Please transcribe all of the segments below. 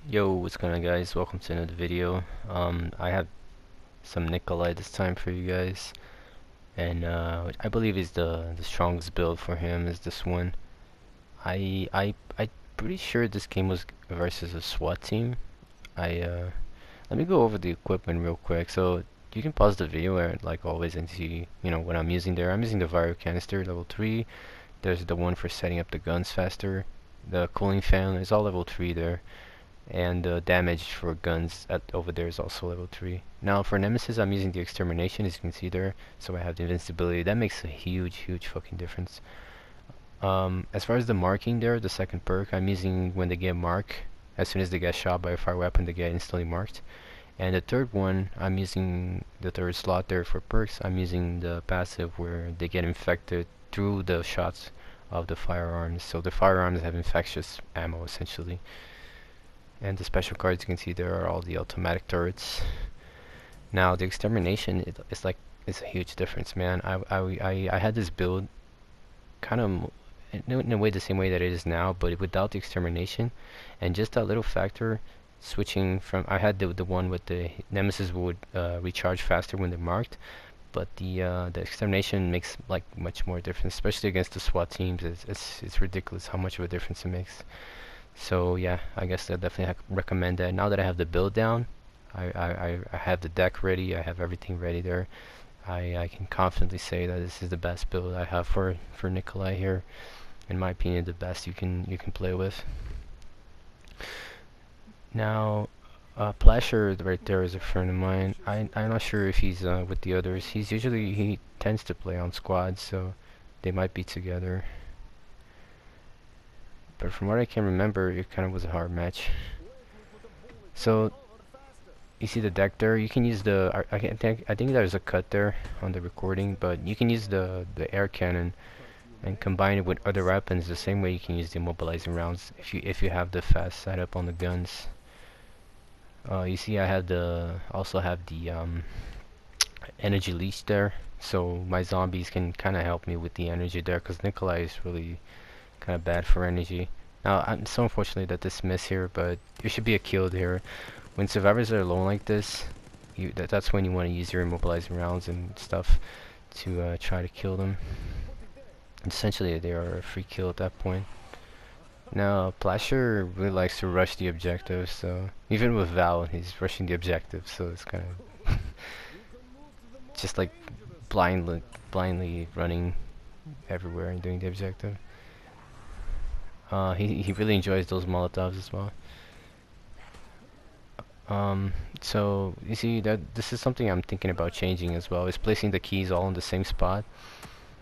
Yo, what's going on, guys? Welcome to another video. I have some Nicholai this time for you guys, and I believe is the strongest build for him is this one. I pretty sure this game was versus a SWAT team. I Let me go over the equipment real quick. So you can pause the video like always and see what I'm using there. I'm using the Viro canister level 3. There's the one for setting up the guns faster. The cooling fan is all level 3 there. And damage for guns over there is also level 3. Now for Nemesis I'm using the Extermination, as you can see there, so I have the invincibility. That makes a huge fucking difference. As far as the marking there, the second perk I'm using when they get marked. As soon as they get shot by a fire weapon they get instantly marked. And the third one, I'm using the third slot there for perks. I'm using the passive where they get infected through the shots of the firearms. So the firearms have infectious ammo essentially. And the special cards you can see there are all the automatic turrets. Now the Extermination, it's a huge difference, man. I had this build kind of in a way the same way that it is now, but without the Extermination, and just that little factor switching from I had the one with the Nemesis would recharge faster when they're marked, but the Extermination makes like much more difference, especially against the SWAT teams. It's ridiculous how much of a difference it makes. So yeah, I guess I definitely recommend that. Now that I have the build down, I have the deck ready, I have everything ready there. I can confidently say that this is the best build I have for Nicholai here. In my opinion, the best you can play with. Now, Plasher right there is a friend of mine. I'm not sure if he's with the others. He tends to play on squads, so they might be together. But from what I can remember, it kind of was a hard match. So you see the deck there. You can use the I think there's a cut there on the recording, but you can use the air cannon and combine it with other weapons the same way you can use the immobilizing rounds if you have the fast setup on the guns. You see I have also have the energy leech there, so my zombies can kind of help me with the energy there, because Nicholai is really kind of bad for energy. Now, I'm so unfortunate that this missed here, but there should be a kill there. When survivors are alone like this, that's when you want to use your immobilizing rounds and stuff to try to kill them. Essentially, they are a free kill at that point. Now, Plasher really likes to rush the objective, so even with Val, he's rushing the objective, so it's kind of just like blindly running everywhere and doing the objective. He really enjoys those Molotovs as well. So you see that this is something I'm thinking about changing as well, is placing the keys all in the same spot,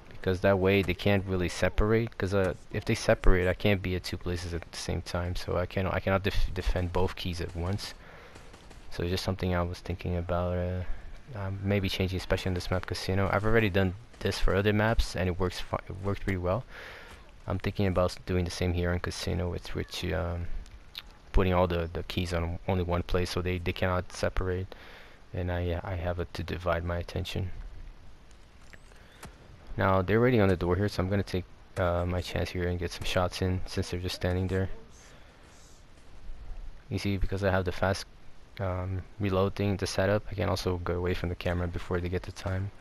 because that way they can't really separate, because if they separate I can't be at two places at the same time, so I cannot defend both keys at once. So it's just something I was thinking about maybe changing, especially on this map Casino. I've already done this for other maps and it worked pretty well. I'm thinking about doing the same here on Casino, with which putting all the keys on only one place so they cannot separate, and I have to divide my attention. Now they're already on the door here, so I'm gonna take my chance here and get some shots in since they're just standing there. You see, because I have the fast reload thing, the setup, I can also go away from the camera before they get the time.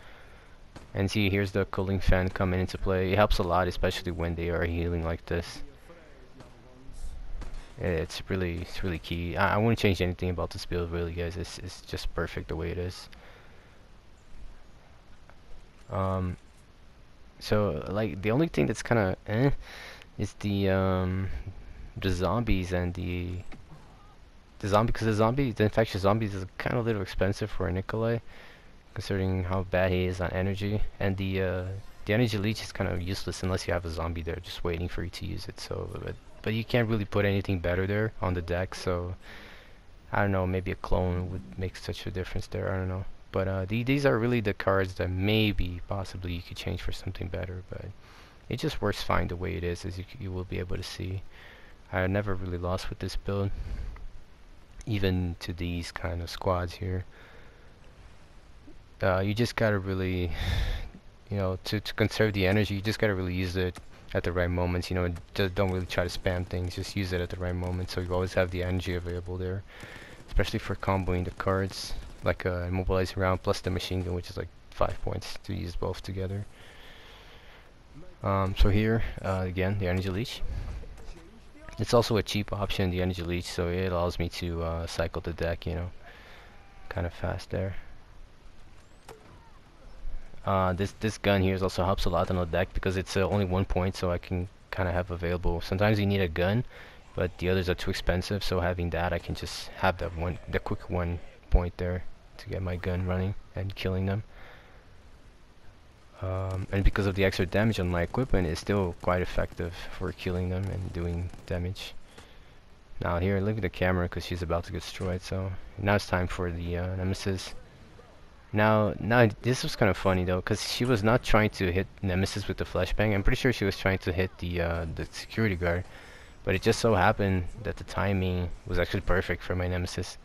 And see, here's the cooling fan coming into play. It helps a lot, especially when they are healing like this. It's really key. I wouldn't change anything about this build really, guys. It's just perfect the way it is. So like the only thing that's kind of is the zombies and the infectious zombies is kind of a little expensive for a Nicholai, considering how bad he is on energy, and the energy leech is kind of useless unless you have a zombie there just waiting for you to use it. So but you can't really put anything better there on the deck, so I don't know, maybe a clone would make such a difference there, I don't know. But these are really the cards that maybe possibly you could change for something better, but it just works fine the way it is, as you will be able to see. I never really lost with this build, even to these kind of squads here. You just gotta really, to conserve the energy, you just gotta really use it at the right moments. You know, just don't really try to spam things. Just use it at the right moment, so you always have the energy available there, especially for comboing the cards, like immobilizing round plus the machine gun, which is like 5 points to use both together. So here, again, the energy leech. It's also a cheap option, the energy leech, so it allows me to cycle the deck, you know, kind of fast there. This gun here also helps a lot on the deck because it's only 1 point, so I can kind of have available. Sometimes you need a gun, but the others are too expensive, so having that, I can just have that the quick 1 point there to get my gun running and killing them. And because of the extra damage on my equipment, it's still quite effective for killing them and doing damage. Now here, look at the camera because she's about to get destroyed. So now it's time for the Nemesis. Now this was kind of funny though, because she was not trying to hit Nemesis with the flashbang. I'm pretty sure she was trying to hit the security guard, but it just so happened that the timing was actually perfect for my Nemesis.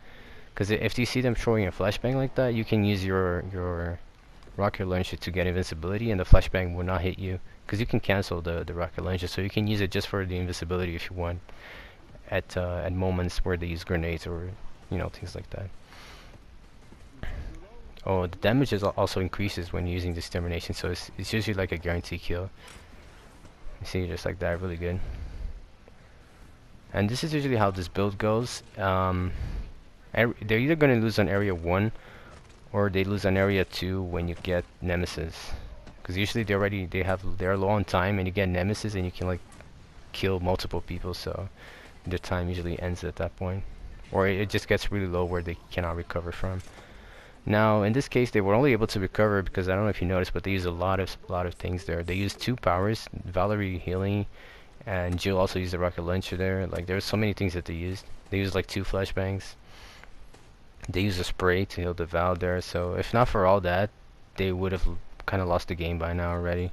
Because if you see them throwing a flashbang like that, you can use your rocket launcher to get invincibility, and the flashbang will not hit you because you can cancel the rocket launcher, so you can use it just for the invincibility if you want at moments where they use grenades or things like that. Oh, the damage also increases when using this termination, so it's usually like a guaranteed kill. You see, just like that, really good. And this is usually how this build goes. They're either going to lose on area 1 or they lose on area 2 when you get Nemesis, because usually they're low on time, and you get Nemesis and you can like kill multiple people, so their time usually ends at that point, or it just gets really low where they cannot recover from. Now in this case they were only able to recover because I don't know if you noticed, but they use a lot of things there. They use 2 powers, Valerie healing, and Jill also used the rocket launcher there. Like there's so many things that they used. They used like 2 flashbangs. They use a spray to heal the Val there, so if not for all that, they would have kind of lost the game by now already.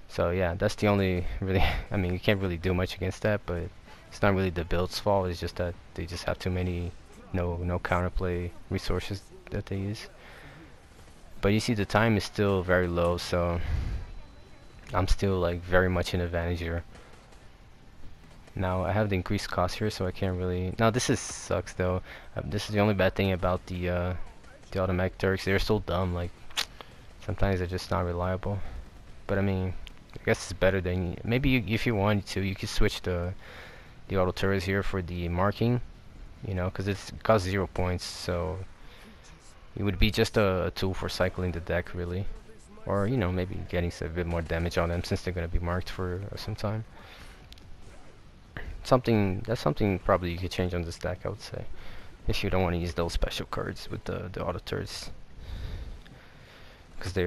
So yeah, that's the only really, I mean, you can't really do much against that, but it's not really the build's fault, it's just that they just have too many no counterplay resources that they use. But you see the time is still very low, so I'm still like very much in advantage here. Now I have the increased cost here, so I can't really. Now this sucks though. This is the only bad thing about the automatic Turks. They're so dumb. Like sometimes they're just not reliable. But I mean, I guess it's better than maybe if you wanted to, you could switch the auto turrets here for the marking. Because it costs 0 points, so it would be just a tool for cycling the deck really, or maybe getting a bit more damage on them since they're gonna be marked for some time. That's something probably you could change on this deck, I would say, if you don't want to use those special cards with the auto turrets, because they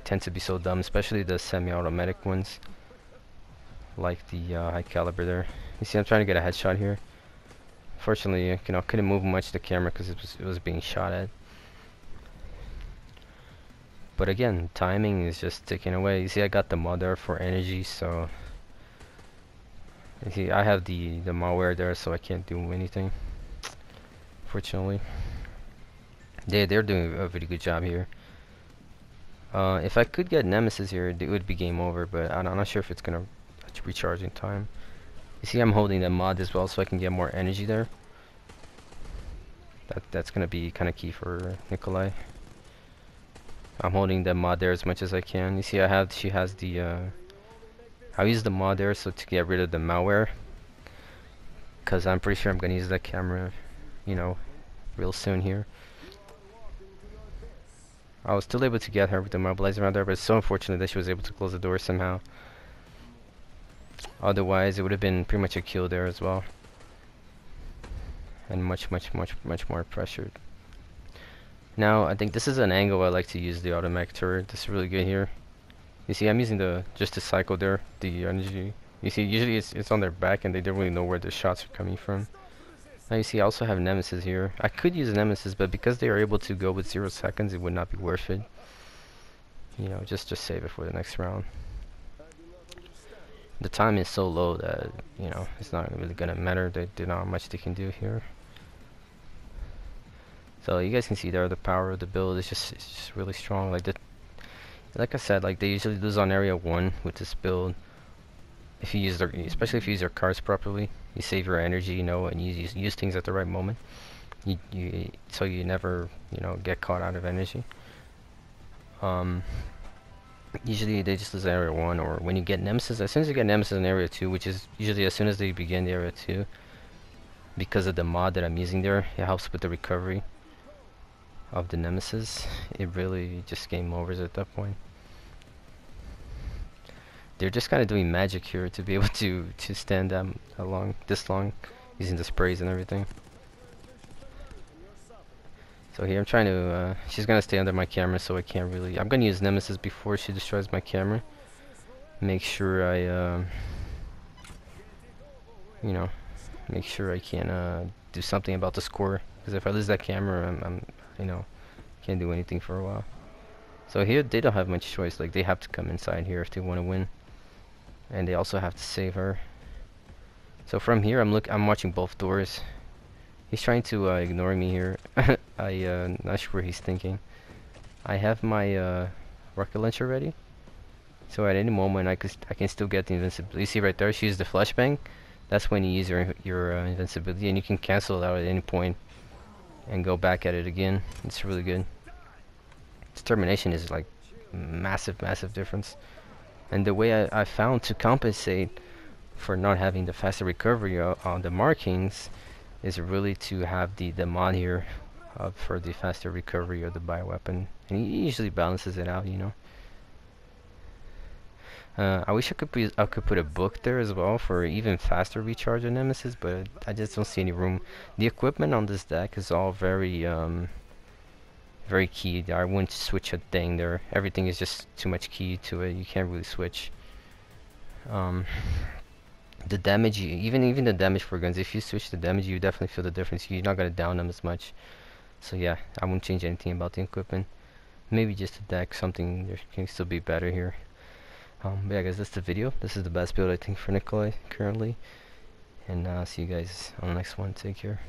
tend to be so dumb, especially the semi-automatic ones, like the high caliber there. You see, I'm trying to get a headshot here. Fortunately, couldn't move much the camera because it was being shot at. But again, timing is just ticking away. You see, I got the mod there for energy, so. You see, I have the malware there, so I can't do anything. Fortunately, they're doing a really good job here. If I could get Nemesis here, it would be game over, but I'm not sure if it's gonna recharge in time. You see, I'm holding the mod as well, so I can get more energy there. That's gonna be kind of key for Nicholai. I'm holding the mod there as much as I can. You see, she has the. I'll use the mod there so to get rid of the malware, because I'm pretty sure I'm gonna use that camera, real soon here. I was still able to get her with the mobilizer around there, but it's so unfortunate that she was able to close the door somehow. Otherwise, it would have been pretty much a kill there as well, and much more pressured. Now, I think this is an angle I like to use the automatic turret. This is really good here. You see, I'm using just to cycle there, the energy. You see, usually it's on their back and they don't really know where the shots are coming from. Now you see, I also have Nemesis here. I could use Nemesis, but because they are able to go with 0 seconds, it would not be worth it. Just save it for the next round. The time is so low that, it's not really gonna matter. There's not much they can do here. So you guys can see there the power of the build is just really strong. Like I said, like they usually lose on area 1 with this build, if you use their, especially if you use your cards properly, you save your energy, you know, and you use things at the right moment. So you never, you know, get caught out of energy. Usually they just lose area 1, or when you get nemesis, as soon as you get nemesis in area 2, which is usually as soon as they begin the area 2, because of the mod that I'm using there, it helps with the recovery of the nemesis. It really just game overs at that point. They're just kind of doing magic here to be able to stand them along this long, using the sprays and everything. So here I'm trying to, she's gonna stay under my camera, so I can't really, I'm gonna use Nemesis before she destroys my camera. Make sure I, you know, make sure I can do something about the score, because if I lose that camera, I'm you know, can't do anything for a while. So here they don't have much choice, like they have to come inside here if they want to win, and they also have to save her. So from here I'm watching both doors. He's trying to ignore me here. Not sure what he's thinking. I have my rocket launcher ready, so at any moment I can still get the invincibility. You see right there, she used the flashbang. That's when you use your invincibility, and you can cancel it out at any point and go back at it again. It's really good. Determination is like massive difference. And the way I found to compensate for not having the faster recovery on the markings is really to have the mod here for the faster recovery of the bioweapon, and he usually balances it out, you know. I wish I could put a book there as well for even faster recharge of Nemesis, but I just don't see any room. The equipment on this deck is all very very keyed. I wouldn't switch a thing there. Everything is just too much key to it. You can't really switch. The damage, even the damage for guns, if you switch the damage, you definitely feel the difference. You're not gonna down them as much. So yeah, I wouldn't change anything about the equipment. Maybe just the deck, something there can still be better here. But yeah guys, that's the video. This is the best build I think for Nicholai currently. And see you guys on the next one. Take care.